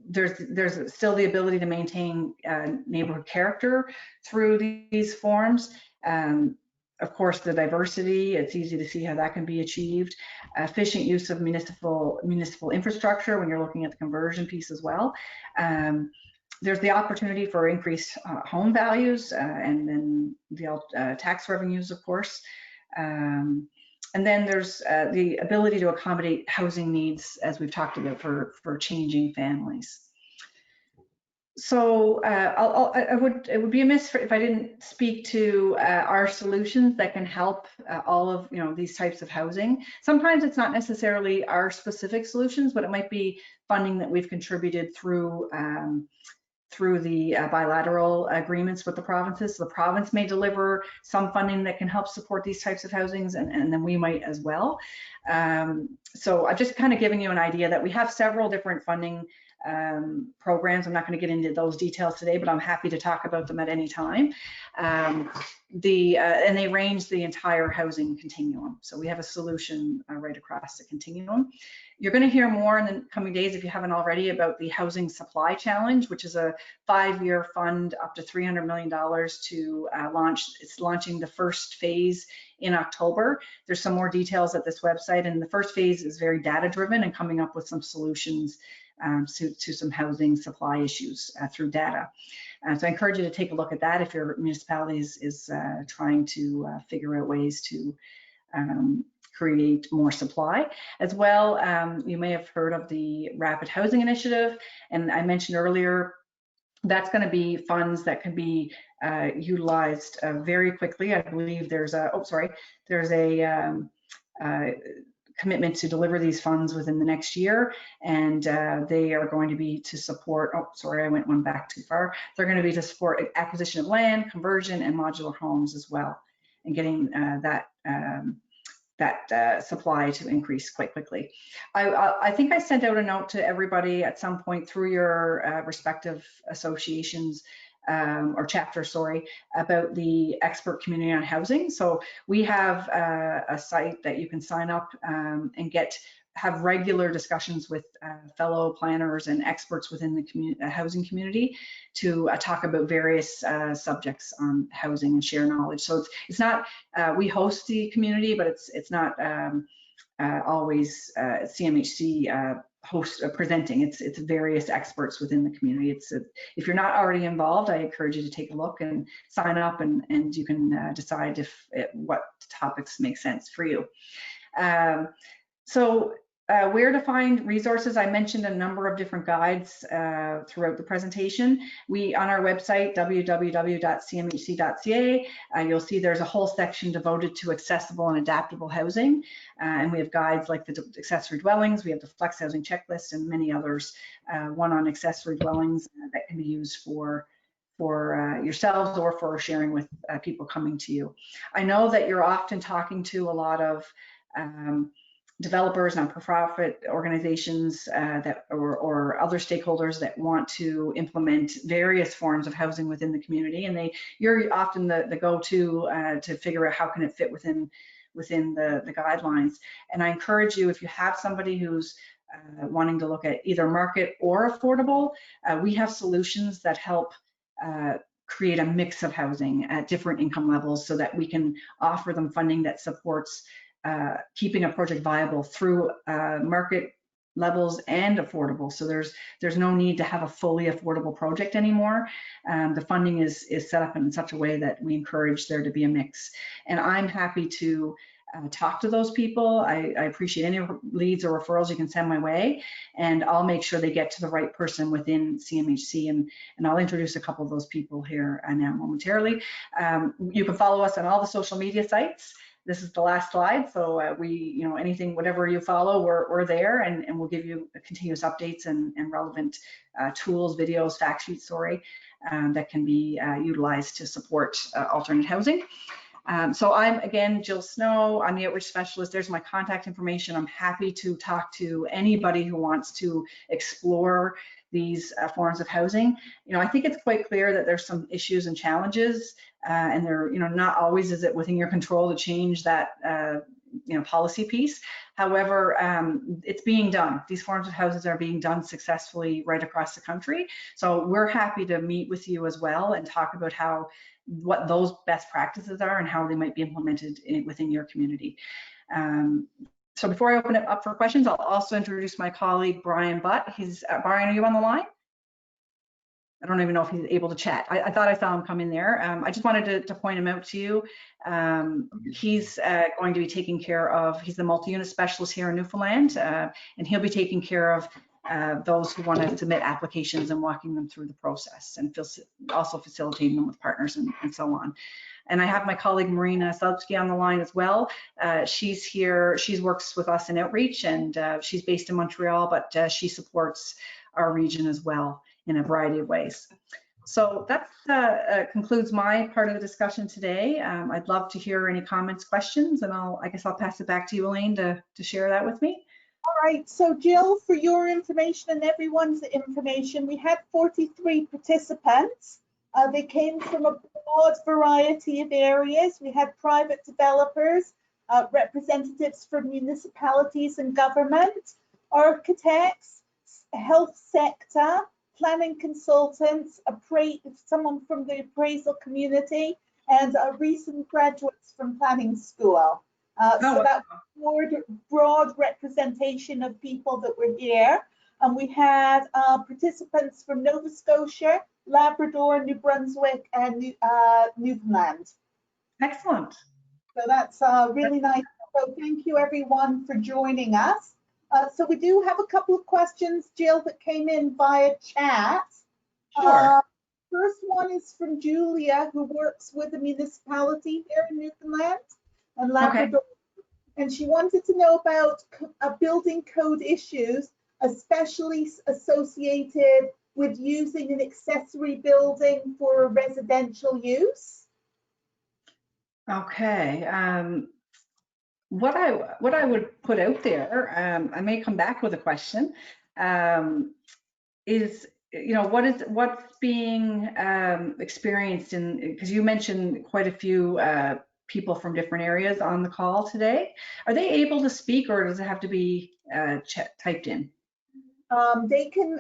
There's still the ability to maintain neighborhood character through these forms. Of course, the diversity, it's easy to see how that can be achieved. Efficient use of municipal infrastructure when you're looking at the conversion piece as well. There's the opportunity for increased home values and then the tax revenues, of course. And then there's the ability to accommodate housing needs, as we've talked about, for changing families. So it would be amiss if I didn't speak to our solutions that can help all of these types of housing. Sometimes it's not necessarily our specific solutions, but it might be funding that we've contributed through the bilateral agreements with the provinces. So the province may deliver some funding that can help support these types of housings, and then we might as well. So I'm just kind of giving you an idea that we have several different funding programs. I'm not going to get into those details today, but I'm happy to talk about them at any time. And they range the entire housing continuum. So we have a solution right across the continuum. You're going to hear more in the coming days, if you haven't already, about the Housing Supply Challenge, which is a 5-year fund up to $300 million to launch. It's launching the first phase in October. There's some more details at this website, and the first phase is very data driven and coming up with some solutions to some housing supply issues through data. So I encourage you to take a look at that if your municipality is trying to figure out ways to create more supply. As well, you may have heard of the Rapid Housing Initiative, and I mentioned earlier, that's going to be funds that can be utilized very quickly. I believe there's a, commitment to deliver these funds within the next year, and they are going to be to support, I went one back too far. They're going to be to support acquisition of land, conversion, and modular homes as well, and getting that supply to increase quite quickly. I think I sent out a note to everybody at some point through your respective associations or chapter, about the expert community on housing. So we have a site that you can sign up and have regular discussions with fellow planners and experts within the housing community to talk about various subjects on housing and share knowledge. So it's not, we host the community, but it's not always CMHC presenting. It's various experts within the community. If you're not already involved, I encourage you to take a look and sign up, and you can decide what topics make sense for you. So where to find resources, I mentioned a number of different guides throughout the presentation. On our website, www.cmhc.ca, you'll see there's a whole section devoted to accessible and adaptable housing. And we have guides like the accessory dwellings, we have the flex housing checklist, and many others. One on accessory dwellings that can be used for yourselves or for sharing with people coming to you. I know that you're often talking to a lot of developers, non-profit organizations or other stakeholders that want to implement various forms of housing within the community, and you're often the go-to to figure out how can it fit within the guidelines. And I encourage you, if you have somebody who's wanting to look at either market or affordable, we have solutions that help create a mix of housing at different income levels so that we can offer them funding that supports keeping a project viable through market levels and affordable. So there's no need to have a fully affordable project anymore. The funding is set up in such a way that we encourage there to be a mix. And I'm happy to talk to those people. I appreciate any leads or referrals you can send my way, and I'll make sure they get to the right person within CMHC, and I'll introduce a couple of those people here now momentarily. You can follow us on all the social media sites. this is the last slide. So we, anything, whatever you follow, we're there, and we'll give you continuous updates and relevant tools, videos, fact sheets, that can be utilized to support alternate housing. So I'm, again, Jill Snow. I'm the outreach specialist. There's my contact information. I'm happy to talk to anybody who wants to explore these forms of housing. I think it's quite clear that there's some issues and challenges, and they're, not always is it within your control to change that, policy piece. However, it's being done. These forms of houses are being done successfully right across the country. So we're happy to meet with you as well and talk about what those best practices are and how they might be implemented within your community. So before I open it up for questions, I'll also introduce my colleague, Brian Butt. Brian, are you on the line? I don't even know if he's able to chat. I thought I saw him come in there. I just wanted to point him out to you. He's going to be taking care of, he's the multi-unit specialist here in Newfoundland, and he'll be taking care of those who want to submit applications and walking them through the process, and also facilitating them with partners and so on. And I have my colleague Marina Subsky on the line as well. She's here, she works with us in outreach, and she's based in Montreal, but she supports our region as well in a variety of ways. So that concludes my part of the discussion today. I'd love to hear any comments, questions, and I guess I'll pass it back to you, Elaine, to share that with me. All right, so Jill, for your information and everyone's information, we had 43 participants. They came from a broad variety of areas. We had private developers, representatives from municipalities and government, architects, health sector, planning consultants, someone from the appraisal community, and recent graduates from planning school. So that's a broad representation of people that were here. And we had participants from Nova Scotia, Labrador, New Brunswick, and Newfoundland. Excellent. So that's really nice. So thank you everyone for joining us. So we do have a couple of questions, Jill, that came in via chat. Sure. First one is from Julia, who works with the municipality here in Newfoundland and Labrador. Okay. And she wanted to know about building code issues, especially associated with using an accessory building for residential use. Okay. What I would put out there, I may come back with a question, is, what's being experienced in, because you mentioned quite a few people from different areas on the call today. Are they able to speak, or does it have to be typed in? They can,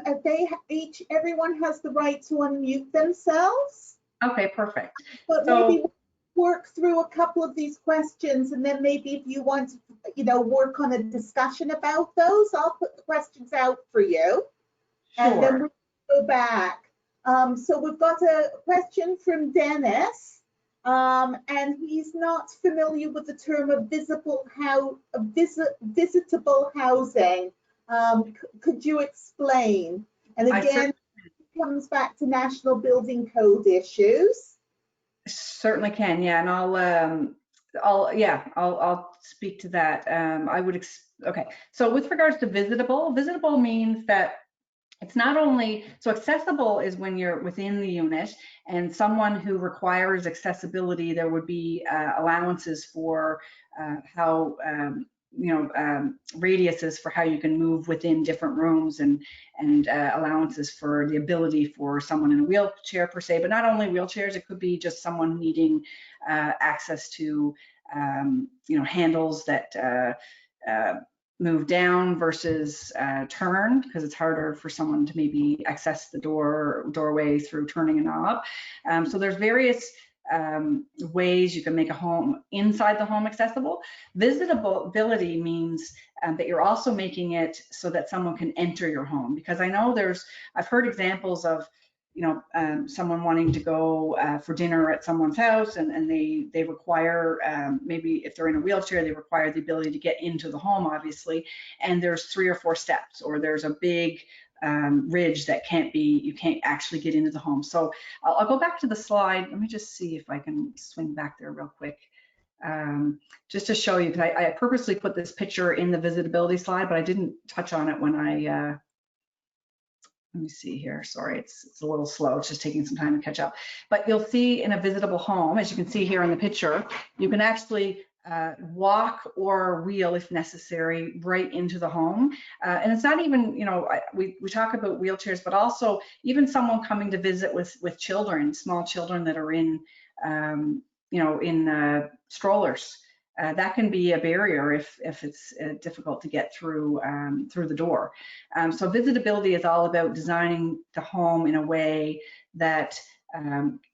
everyone has the right to unmute themselves. Okay, perfect. But so, maybe work through a couple of these questions, and then maybe if you want to, work on a discussion about those, I'll put the questions out for you. Sure. And then we'll go back. So we've got a question from Dennis. And he's not familiar with the term of visitable housing. Could you explain? And again, it comes back to National Building Code issues. Certainly can, yeah, and I'll speak to that. Okay. So with regards to visitable means that it's not only, so accessible is when you're within the unit, and someone who requires accessibility, there would be allowances for how, radiuses for how you can move within different rooms, and allowances for the ability for someone in a wheelchair per se, but not only wheelchairs, it could be just someone needing access to, handles that move down versus turn, because it's harder for someone to maybe access the doorway through turning a knob. So there's various ways you can make a home inside the home accessible. Visitability means that you're also making it so that someone can enter your home, because I know I've heard examples of someone wanting to go for dinner at someone's house, and they require, maybe if they're in a wheelchair, they require the ability to get into the home, obviously, and there's 3 or 4 steps, or there's a big ridge that you can't actually get into the home. So I'll go back to the slide. Let me just see if I can swing back there real quick. just to show you, because I purposely put this picture in the visitability slide, but I didn't touch on it when I, let me see here, sorry, it's a little slow, it's just taking some time to catch up. But you'll see in a visitable home, as you can see here in the picture, you can actually walk or wheel if necessary right into the home. And it's not even, you know, we talk about wheelchairs, but also even someone coming to visit with children, small children that are in, you know, in strollers. That can be a barrier if it's difficult to get through through the door. So visitability is all about designing the home in a way that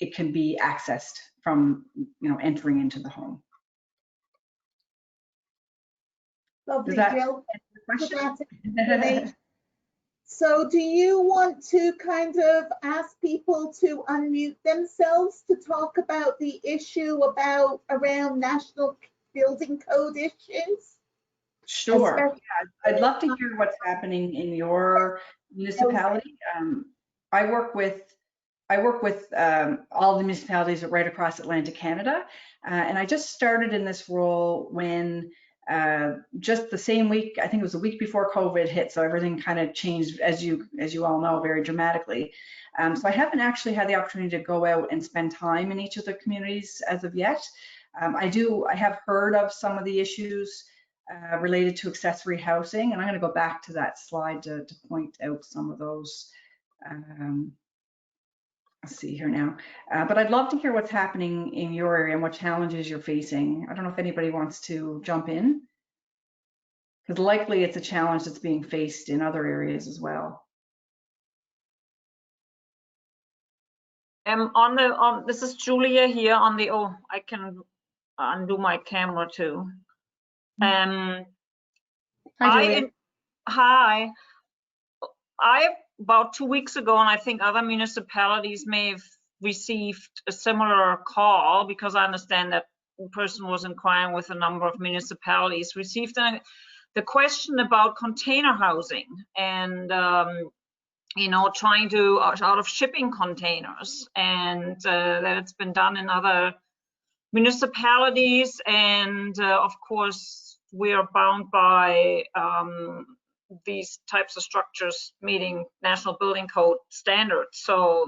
it can be accessed from, you know, entering into the home. Lovely, Does that Jill. answer the question? So do you want to kind of ask people to unmute themselves to talk about the issue around national building code issues? Sure. Yeah, I'd love to hear what's happening in your municipality. I work with all the municipalities right across Atlantic Canada, and I just started in this role when just the same week, I think it was a week before COVID hit, so everything kind of changed, as you all know, very dramatically. So I haven't actually had the opportunity to go out and spend time in each of the communities as of yet. I have heard of some of the issues related to accessory housing, and I'm going to go back to that slide to point out some of those. Let's see here now, but I'd love to hear what's happening in your area and what challenges you're facing. I don't know if anybody wants to jump in, because likely it's a challenge that's being faced in other areas as well. This is Julia here on the, I can undo my camera too. Hi, Julia. Hi. About 2 weeks ago, and I think other municipalities may have received a similar call, because I understand that the person was inquiring with a number of municipalities, received the question about container housing and you know, trying to out of shipping containers, and that it's been done in other municipalities, and of course we are bound by these types of structures meeting National Building Code standards. So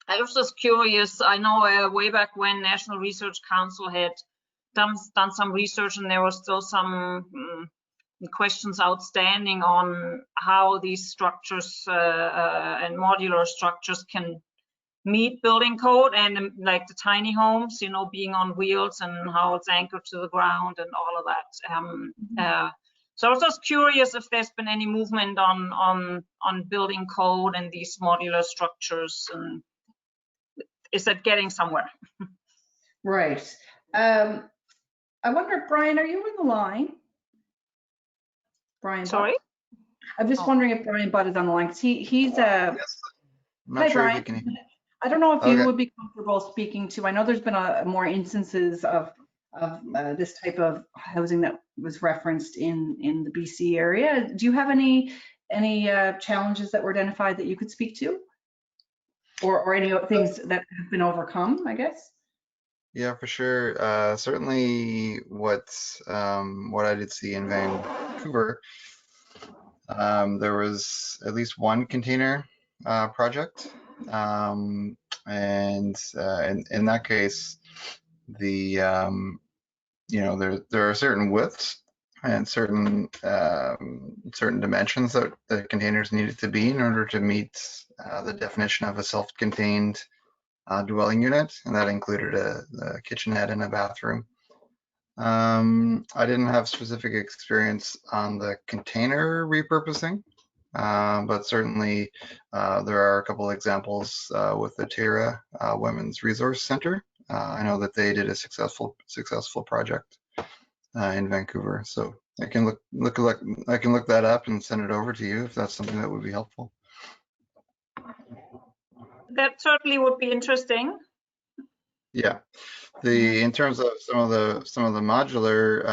I was just curious. I know way back when National Research Council had done some research, and there was still some questions outstanding on how these structures and modular structures can meet building code, and like the tiny homes, you know, being on wheels and how it's anchored to the ground and all of that. So I was just curious if there's been any movement on building code and these modular structures, and is that getting somewhere? Right. I wonder, Brian, are you on the line? Brian, sorry. I'm just wondering if Brian Butt is on the line. He's yes. I'm not hi, sure Brian. if you can... I don't know if okay. you would be comfortable speaking to. I know there's been more instances of this type of housing that was referenced in the BC area. Do you have any challenges that were identified that you could speak to, or any things that have been overcome, I guess? Yeah, for sure. Certainly what I did see in Vancouver, there was at least one container project, and in that case, the you know, there are certain widths and certain dimensions that the containers needed to be in order to meet the definition of a self-contained dwelling unit, and that included a kitchenette and a bathroom. I didn't have specific experience on the container repurposing, but certainly there are a couple examples with the Tara Women's Resource Center. I know that they did a successful project in Vancouver, so I can look that up and send it over to you if that's something that would be helpful. That certainly would be interesting. Yeah, in terms of some of the modular,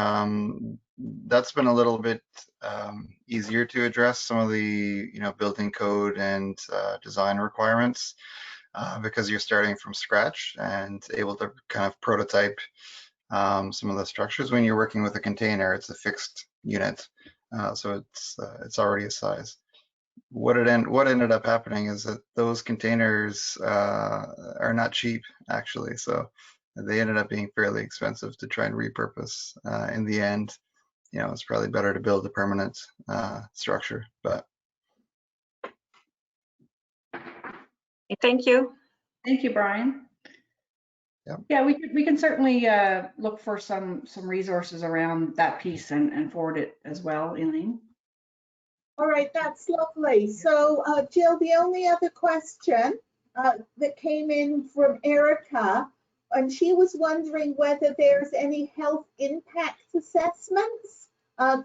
that's been a little bit easier to address some of the building code and design requirements because you're starting from scratch and able to kind of prototype some of the structures. When you're working with a container, it's a fixed unit, so it's already a size. What ended up happening is that those containers are not cheap, actually, so they ended up being fairly expensive to try and repurpose. In the end, you know, it's probably better to build a permanent structure. But Thank you. Thank you, Brian. Yep. Yeah, we can certainly look for some resources around that piece and forward it as well, Elaine. All right, that's lovely. So Jill, the only other question that came in from Erica, and she was wondering whether there's any health impact assessments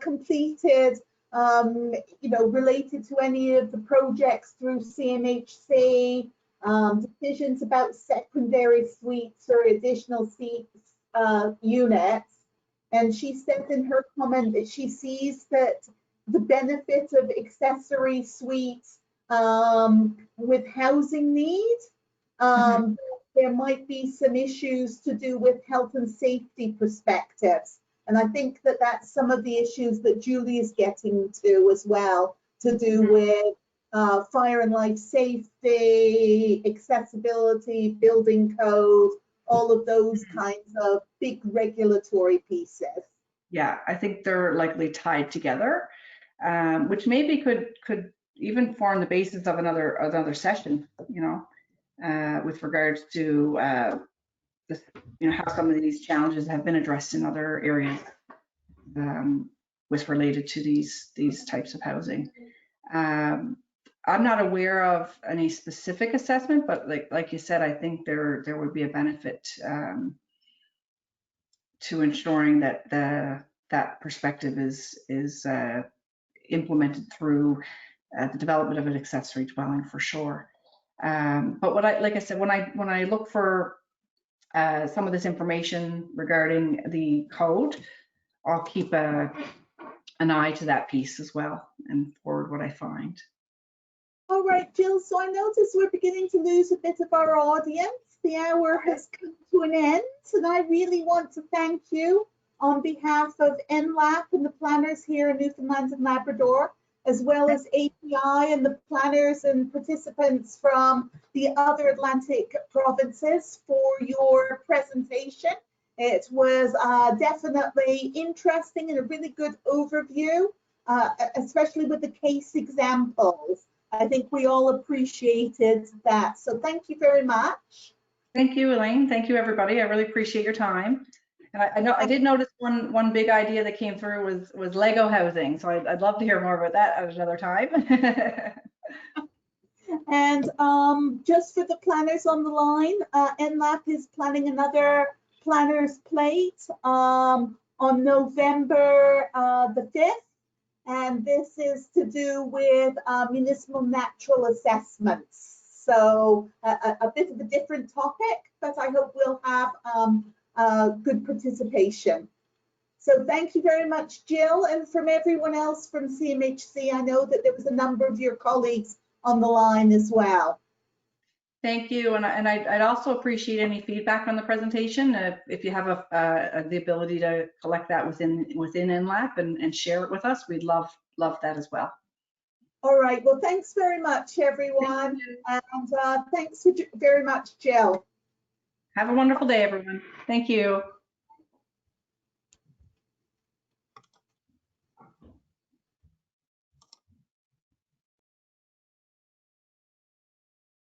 completed, you know, related to any of the projects through CMHC, decisions about secondary suites or additional seats units. And she said in her comment that she sees that the benefit of accessory suites with housing needs. There might be some issues to do with health and safety perspectives. And I think that that's some of the issues that Julie is getting to as well, to do with fire and life safety, accessibility, building code, all of those kinds of big regulatory pieces. Yeah, I think they're likely tied together, which maybe could even form the basis of another session, you know, with regards to this, you know, how some of these challenges have been addressed in other areas with related to these types of housing. I'm not aware of any specific assessment, but like you said, I think there would be a benefit to ensuring that that perspective is implemented through the development of an accessory dwelling for sure. But like I said, when I look for some of this information regarding the code, I'll keep an eye to that piece as well and forward what I find. All right, Jill, so I notice we're beginning to lose a bit of our audience. The hour has come to an end, and I really want to thank you on behalf of NLAP and the planners here in Newfoundland and Labrador, as well as API and the planners and participants from the other Atlantic provinces for your presentation. It was definitely interesting and a really good overview, especially with the case examples. I think we all appreciated that. So thank you very much. Thank you, Elaine. Thank you, everybody. I really appreciate your time. And I did notice one big idea that came through was Lego housing. So I'd love to hear more about that at another time. And just for the planners on the line, NLAP is planning another Planners Plate on November the 5th. And this is to do with municipal natural assessments. So a bit of a different topic, but I hope we'll have good participation. So thank you very much, Jill, and from everyone else from CMHC. I know that there was a number of your colleagues on the line as well. Thank you, and I'd also appreciate any feedback on the presentation. If you have the ability to collect that within NLAP and share it with us, we'd love that as well. All right, well, thanks very much, everyone, and thanks very much, Jill. Have a wonderful day, everyone. Thank you.